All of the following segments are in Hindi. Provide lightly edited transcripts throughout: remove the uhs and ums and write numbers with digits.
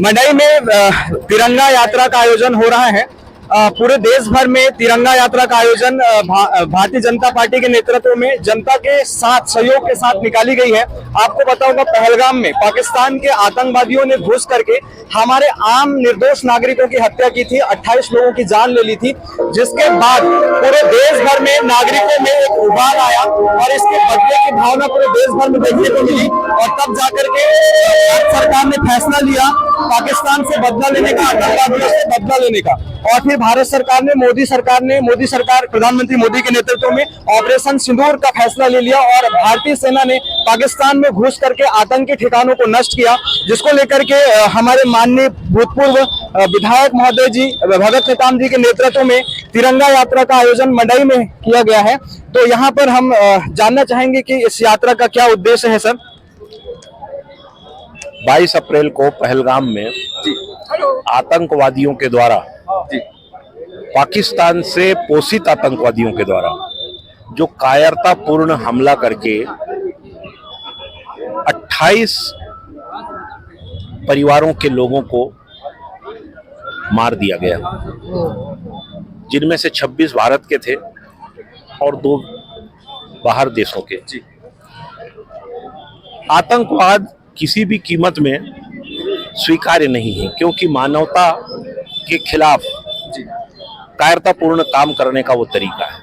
मडई में तिरंगा यात्रा का आयोजन हो रहा है। पूरे देश भर में तिरंगा यात्रा का आयोजन भारतीय जनता पार्टी के नेतृत्व में जनता के साथ सहयोग के साथ निकाली गई है। आपको पता होगा पहलगाम में पाकिस्तान के आतंकवादियों ने घुस करके हमारे आम निर्दोष नागरिकों की हत्या की थी, 28 लोगों की जान ले ली थी, जिसके बाद पूरे देश भर में नागरिकों में एक उबाल आया और इसके बदले की भावना पूरे देश भर में देखने को मिली। और तब जाकर के सरकार ने फैसला लिया पाकिस्तान से बदला लेने का, आतंकवादियों से बदला लेने का। और फिर भारत सरकार ने, मोदी सरकार प्रधानमंत्री मोदी के नेतृत्व में ऑपरेशन सिंदूर का फैसला ले लिया और भारतीय सेना ने पाकिस्तान में घुस करके आतंकी ठिकानों को नष्ट किया, जिसको लेकर के हमारे माननीय भूतपूर्व विधायक महोदय जी भगत नेताम जी के नेतृत्व में तिरंगा यात्रा का आयोजन मडई में किया गया है। तो यहाँ पर हम जानना चाहेंगे कि इस यात्रा का क्या उद्देश्य है सर। 22 अप्रैल को पहलगाम में आतंकवादियों के द्वारा, पाकिस्तान से पोषित आतंकवादियों के द्वारा जो कायरतापूर्ण हमला करके 28 परिवारों के लोगों को मार दिया गया, जिनमें से 26 भारत के थे और 2 बाहर देशों के। आतंकवाद किसी भी कीमत में स्वीकार्य नहीं है, क्योंकि मानवता के खिलाफ कायरतापूर्ण काम करने का वो तरीका है।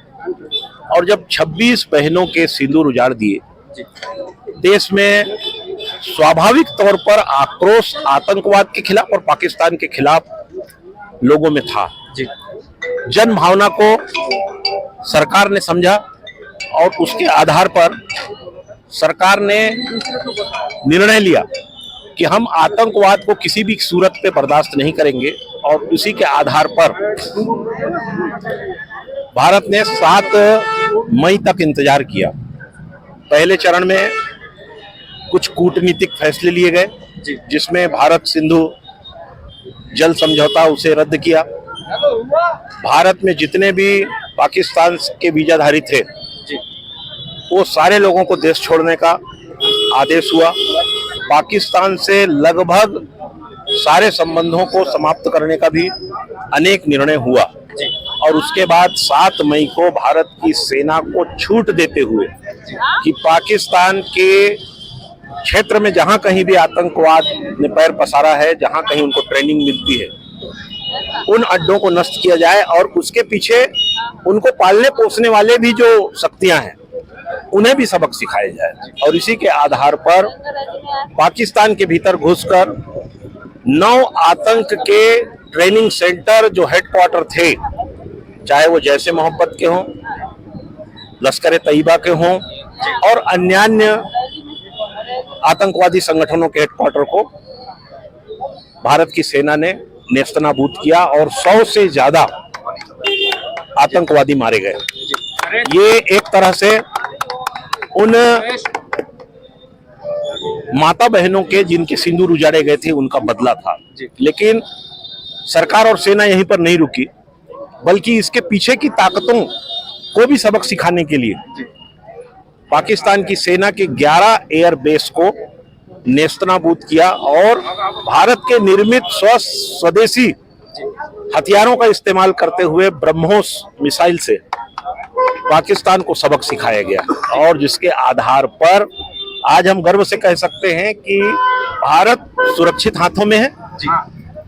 और जब 26 बहनों के सिंदूर उजाड़ दिए, देश में स्वाभाविक तौर पर आक्रोश आतंकवाद के खिलाफ और पाकिस्तान के खिलाफ लोगों में था। जन भावना को सरकार ने समझा और उसके आधार पर सरकार ने निर्णय लिया कि हम आतंकवाद को किसी भी सूरत पे बर्दाश्त नहीं करेंगे। और उसी के आधार पर भारत ने 7 मई तक इंतजार किया। पहले चरण में कुछ कूटनीतिक फैसले लिए गए, जिसमें भारत सिंधु जल समझौता उसे रद्द किया। भारत में जितने भी पाकिस्तान के वीजाधारी थे, वो सारे लोगों को देश छोड़ने का आदेश हुआ। पाकिस्तान से लगभग सारे संबंधों को समाप्त करने का भी अनेक निर्णय हुआ। और उसके बाद 7 मई को भारत की सेना को छूट देते हुए कि पाकिस्तान के क्षेत्र में जहां कहीं भी आतंकवाद ने पैर पसारा है, जहां कहीं उनको ट्रेनिंग मिलती है, उन अड्डों को नष्ट किया जाए और उसके पीछे उनको पालने पोसने वाले भी जो शक्तियां हैं, उन्हें भी सबक सिखाया जाए। और इसी के आधार पर पाकिस्तान के भीतर घुसकर 9 आतंक के ट्रेनिंग सेंटर जो हेडक्वार्टर थे, चाहे वो जैसे मोहब्बत के हों, लश्कर तैयबा के हों और अन्य आतंकवादी संगठनों के हेडक्वार्टर को भारत की सेना ने नेस्तनाबूद किया और 100 से ज्यादा आतंकवादी मारे गए। ये एक तरह से उन माता बहनों के जिनके सिंदूर उजाड़े गए थे उनका बदला था। लेकिन सरकार और सेना यहीं पर नहीं रुकी, बल्कि इसके पीछे की ताकतों को भी सबक सिखाने के लिए पाकिस्तान की सेना के 11 एयर बेस को नेस्तनाबूद किया और भारत के निर्मित स्वदेशी हथियारों का इस्तेमाल करते हुए ब्रह्मोस मिसाइल से पाकिस्तान को सबक सिखाया गया। और जिसके आधार पर आज हम गर्व से कह सकते हैं कि भारत सुरक्षित हाथों में है,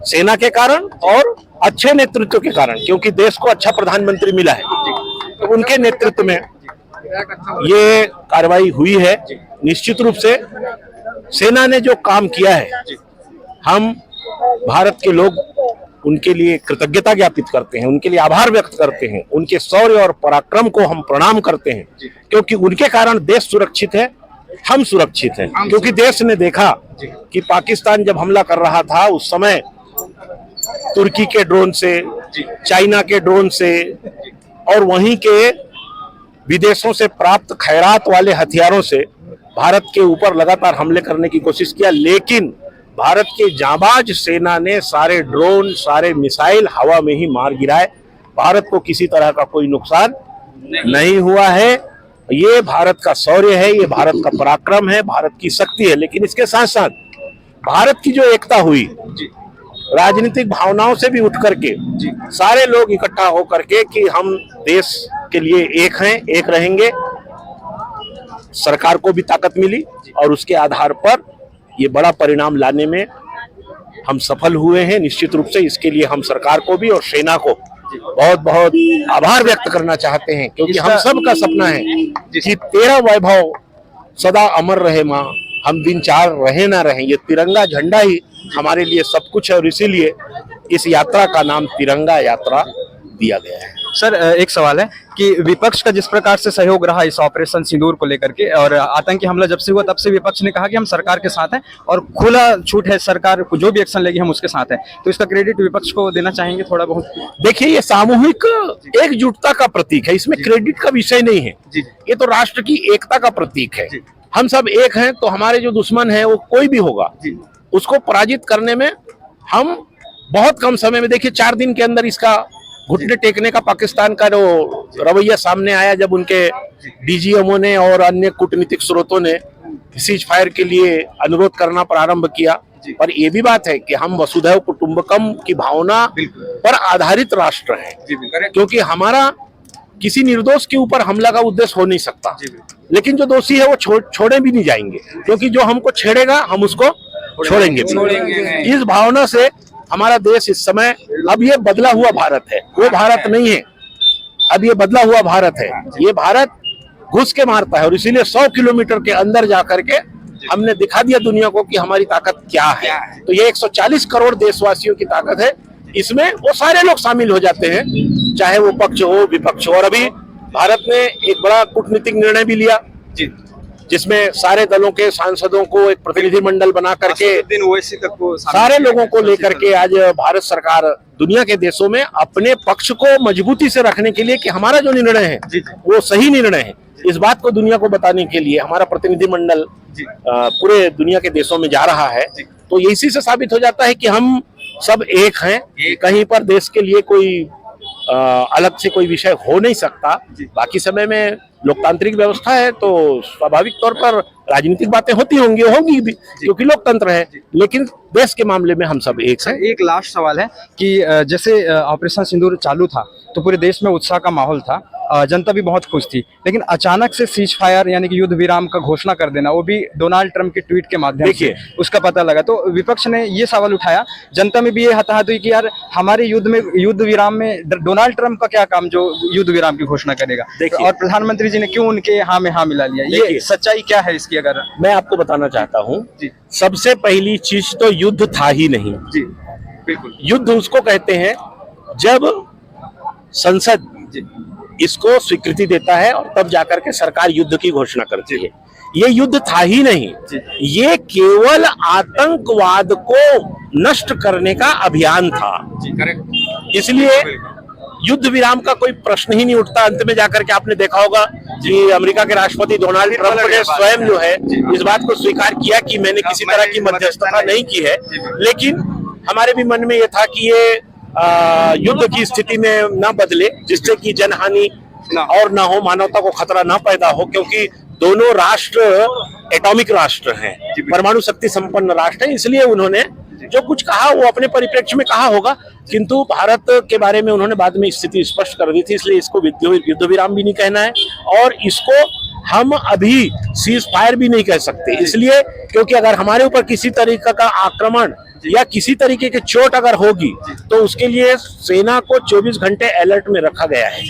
सेना के कारण और अच्छे नेतृत्व के कारण, क्योंकि देश को अच्छा प्रधानमंत्री मिला है, तो उनके नेतृत्व में ये कार्रवाई हुई है। निश्चित रूप से सेना ने जो काम किया है, हम भारत के लोग उनके लिए कृतज्ञता ज्ञापित करते हैं, उनके लिए आभार व्यक्त करते हैं, उनके शौर्य और पराक्रम को हम प्रणाम करते हैं, क्योंकि उनके कारण देश सुरक्षित है, हम सुरक्षित हैं। क्योंकि देश ने देखा कि पाकिस्तान जब हमला कर रहा था, उस समय तुर्की के ड्रोन से, चाइना के ड्रोन से और वहीं के विदेशों से प्राप्त खैरात वाले हथियारों से भारत के ऊपर लगातार हमले करने की कोशिश किया। लेकिन भारत के जांबाज सेना ने सारे ड्रोन, सारे मिसाइल हवा में ही मार गिराए। भारत को किसी तरह का कोई नुकसान नहीं हुआ है। ये भारत का शौर्य है, ये भारत का पराक्रम है, भारत की शक्ति है। लेकिन इसके साथ साथ भारत की जो एकता हुई, राजनीतिक भावनाओं से भी उठ करके सारे लोग इकट्ठा होकर के कि हम देश के लिए एक हैं, एक रहेंगे, सरकार को भी ताकत मिली और उसके आधार पर ये बड़ा परिणाम लाने में हम सफल हुए हैं। निश्चित रूप से इसके लिए हम सरकार को भी और सेना को बहुत बहुत आभार व्यक्त करना चाहते हैं, क्योंकि हम सब का सपना है कि तेरा वैभव सदा अमर रहे माँ, हम दिन चार रहे ना रहे। ये तिरंगा झंडा ही हमारे लिए सब कुछ है और इसीलिए इस यात्रा का नाम तिरंगा यात्रा दिया गया है। सर, एक सवाल है कि विपक्ष का जिस प्रकार से सहयोग रहा इस ऑपरेशन सिंदूर को लेकर के, और आतंकी हमला जब से हुआ तब से विपक्ष ने कहा कि हम सरकार के साथ हैं और खुला छूट है, सरकार को जो भी एक्शन लेगी हम उसके साथ हैं, तो इसका क्रेडिट विपक्ष को देना चाहेंगे थोड़ा बहुत? देखिए, ये सामूहिक एकजुटता का प्रतीक है, इसमें क्रेडिट का विषय नहीं है। ये तो राष्ट्र की एकता का प्रतीक है। हम सब एक हैं, तो हमारे जो दुश्मन है वो कोई भी होगा, उसको पराजित करने में हम बहुत कम समय में, देखिए 4 दिन के अंदर इसका घुटने टेकने का पाकिस्तान का जो रवैया सामने आया, जब उनके डीजीएमओ ने और अन्य कूटनीतिक स्रोतों ने सीज फायर के लिए अनुरोध करना प्रारंभ किया। पर ये भी बात है कि हम वसुधैव कुटुंबकम की भावना पर आधारित राष्ट्र है, क्योंकि हमारा किसी निर्दोष के ऊपर हमला का उद्देश्य हो नहीं सकता, लेकिन जो दोषी है वो छोड़े भी नहीं जाएंगे, क्योंकि जो हमको छेड़ेगा हम उसको छोड़ेंगे भी। इस भावना से हमारा देश इस समय, अब ये बदला हुआ भारत है, वो भारत नहीं है, अब ये बदला हुआ भारत है। ये भारत घुस के मारता है और इसीलिए 100 किलोमीटर के अंदर जाकर के हमने दिखा दिया दुनिया को कि हमारी ताकत क्या है। तो ये 140 करोड़ देशवासियों की ताकत है, इसमें वो सारे लोग शामिल हो जाते हैं, चाहे वो पक्ष हो विपक्ष हो। और अभी भारत ने एक बड़ा कूटनीतिक निर्णय भी लिया, जिसमें सारे दलों के सांसदों को एक प्रतिनिधि मंडल बना करके सारे लोगों को लेकर के आज भारत सरकार दुनिया के देशों में अपने पक्ष को मजबूती से रखने के लिए कि हमारा जो निर्णय है वो सही निर्णय है, इस बात को दुनिया को बताने के लिए हमारा प्रतिनिधि मंडल पूरे दुनिया के देशों में जा रहा है। तो इसी से साबित हो जाता है कि हम सब एक हैं, कहीं पर देश के लिए कोई अलग से कोई विषय हो नहीं सकता। बाकी समय में लोकतांत्रिक व्यवस्था है तो स्वाभाविक तौर पर राजनीतिक बातें होंगी भी, क्योंकि लोकतंत्र है, लेकिन देश के मामले में हम सब एक हैं। एक लास्ट सवाल है कि जैसे ऑपरेशन सिंदूर चालू था तो पूरे देश में उत्साह का माहौल था, जनता भी बहुत खुश थी, लेकिन अचानक से सीज फायर यानी कि युद्ध विराम का घोषणा कर देना, वो भी डोनाल्ड ट्रंप के ट्वीट के माध्यम से उसका पता लगा, तो विपक्ष ने ये सवाल उठाया, जनता में भी ये हताहत हुई कि यार हमारे युद्ध विराम में डोनाल्ड ट्रंप का क्या काम जो युद्ध विराम की घोषणा करेगा, और प्रधानमंत्री जी ने क्यों उनके हाँ में हाँ मिला लिया? ये सच्चाई क्या है इसकी? अगर मैं आपको बताना चाहता हूँ, सबसे पहली चीज तो युद्ध था ही नहीं। बिल्कुल, युद्ध उसको कहते हैं जब संसद इसको स्वीकृति देता है और तब जाकर के सरकार युद्ध की घोषणा करती है। ये युद्ध था ही नहीं, ये केवल आतंकवाद को नष्ट करने का अभियान था। इसलिए युद्ध विराम का कोई प्रश्न ही नहीं उठता। अंत में जाकर के आपने देखा होगा कि अमेरिका के राष्ट्रपति डोनाल्ड ट्रंप ने स्वयं जो है इस बात को स्वीकार किया कि मैंने किसी तरह की मध्यस्थता नहीं की है, लेकिन हमारे भी मन में ये था कि ये युद्ध की स्थिति में न बदले, जिससे कि जनहानि और ना हो, मानवता को खतरा ना पैदा हो, क्योंकि दोनों राष्ट्र एटॉमिक राष्ट्र हैं, परमाणु शक्ति संपन्न राष्ट्र हैं। इसलिए उन्होंने जो कुछ कहा वो अपने परिप्रेक्ष्य में कहा होगा, किंतु भारत के बारे में उन्होंने बाद में स्थिति स्पष्ट कर दी थी। इसलिए इसको युद्ध विराम भी नहीं कहना है और इसको हम अभी सीज फायर भी नहीं कह सकते, इसलिए क्योंकि अगर हमारे ऊपर किसी तरीके का आक्रमण या किसी तरीके की चोट अगर होगी तो उसके लिए सेना को 24 घंटे अलर्ट में रखा गया है।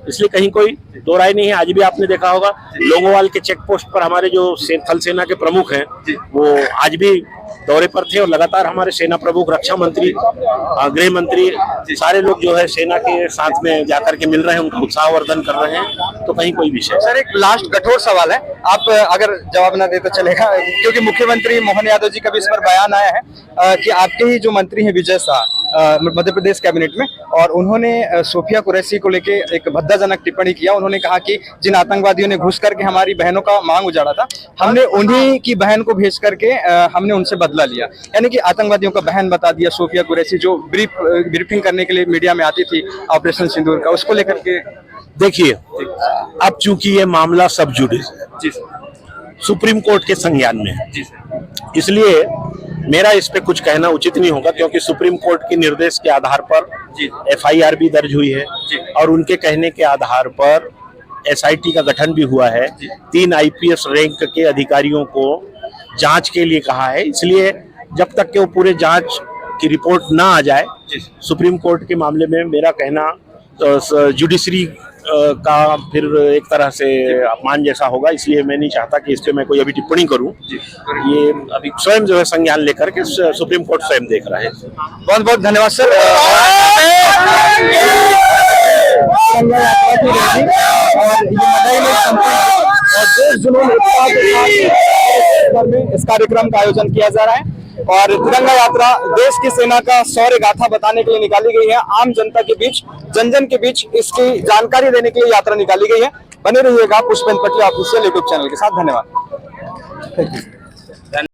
इसलिए कहीं कोई दो राय नहीं है। आज भी आपने देखा होगा लोंगोवाल के चेक पोस्ट पर हमारे जो थल सेना के प्रमुख हैं वो आज भी दौरे पर थे और लगातार हमारे सेना प्रमुख, रक्षा मंत्री, गृह मंत्री सारे लोग जो है सेना के साथ में जाकर के मिल रहे हैं, उनका उत्साहवर्धन कर रहे हैं। तो कहीं कोई विषय। सर, एक लास्ट कठोर सवाल है, आप अगर जवाब ना दे तो चलेगा, क्योंकि मुख्यमंत्री मोहन यादव जी का भी इस पर बयान आया है कि आपके ही जो मंत्री हैं विजय शाह मध्य प्रदेश कैबिनेट में, और उन्होंने सोफिया कुरैशी को लेके एक भद्दाजनक टिप्पणी किया। उन्होंने कहा कि जिन आतंकवादियों ने घुस करके हमारी बहनों का मांग उजाड़ा था, हमने उन्हीं की बहन को भेज करके हमने उनसे बदला लिया, यानी कि आतंकवादियों का बहन बता दिया सोफिया कुरैशी, जो ब्रीफिंग करने के लिए मीडिया में आती थी ऑपरेशन सिंदूर का, उसको लेकर के। देखिए, अब चूंकि ये मामला सब जुडिस है, जी सुप्रीम कोर्ट के संज्ञान में है, जी इसलिए मेरा इस पे कुछ कहना उचित नहीं होगा, क्योंकि सुप्रीम कोर्ट के निर्देश के आधार पर एफआईआर भी दर्ज हुई है और उनके कहने के आधार पर एसआईटी का गठन भी हुआ है। 3 आईपीएस रैंक के अधिकारियों को जांच के लिए कहा है। इसलिए जब तक के वो पूरे जांच की रिपोर्ट ना आ जाए, सुप्रीम कोर्ट के मामले में मेरा कहना जुडिशरी का फिर एक तरह से अपमान जैसा होगा। इसलिए मैं नहीं चाहता कि इस पे मैं कोई अभी टिप्पणी करूं। ये अभी स्वयं जो है संज्ञान लेकर के सुप्रीम कोर्ट स्वयं देख रहा है। बहुत बहुत धन्यवाद सर। और देश जुनून में इस कार्यक्रम का आयोजन किया जा रहा है और तिरंगा यात्रा देश की सेना का शौर्य गाथा बताने के लिए निकाली गई है। आम जनता के बीच, जन जन के बीच इसकी जानकारी देने के लिए यात्रा निकाली गई है। बने रहिएगा पुष्पेंद्र पटिया ऑफिशियल यूट्यूब चैनल के साथ। धन्यवाद।